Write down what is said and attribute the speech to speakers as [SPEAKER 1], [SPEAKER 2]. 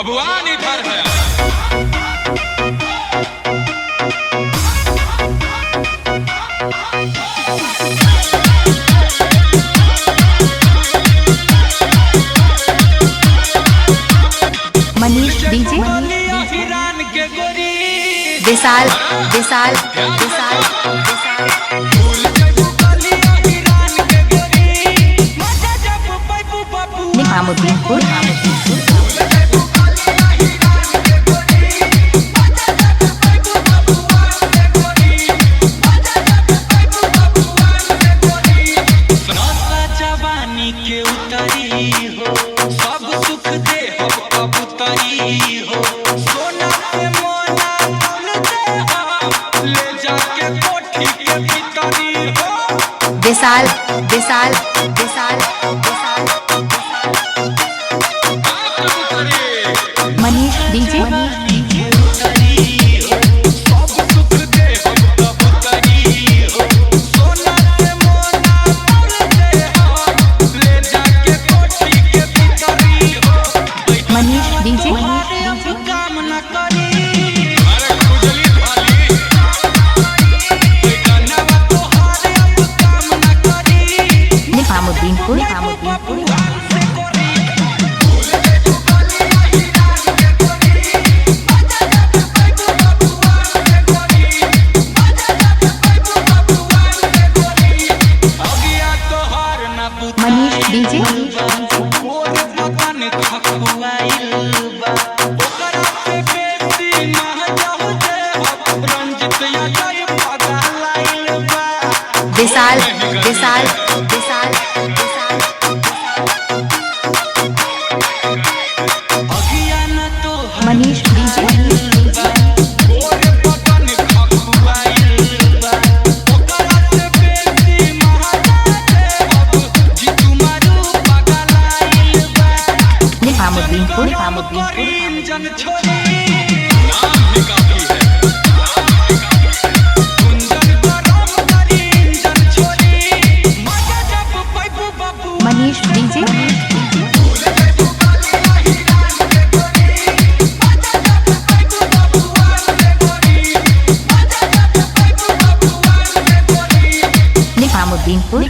[SPEAKER 1] बबुआन इधर है।
[SPEAKER 2] मनीष डीजे विशाल विशाल विशाल निजामुद्दीनपुर
[SPEAKER 3] के उतरी हो सब सुख दे अब उतरी हो सोना से मोना तोल दे ले जाके कोठी के भीतरी हो
[SPEAKER 2] विशाल विशाल विशाल मनीष डीजे निजामुद्दीनपुर मनीष डीजे विशाल विशाल विशाल मनीष डीजे निजामुद्दीनपुर
[SPEAKER 3] जन छोरी
[SPEAKER 2] मनीष डीजे निजामुद्दीनपुर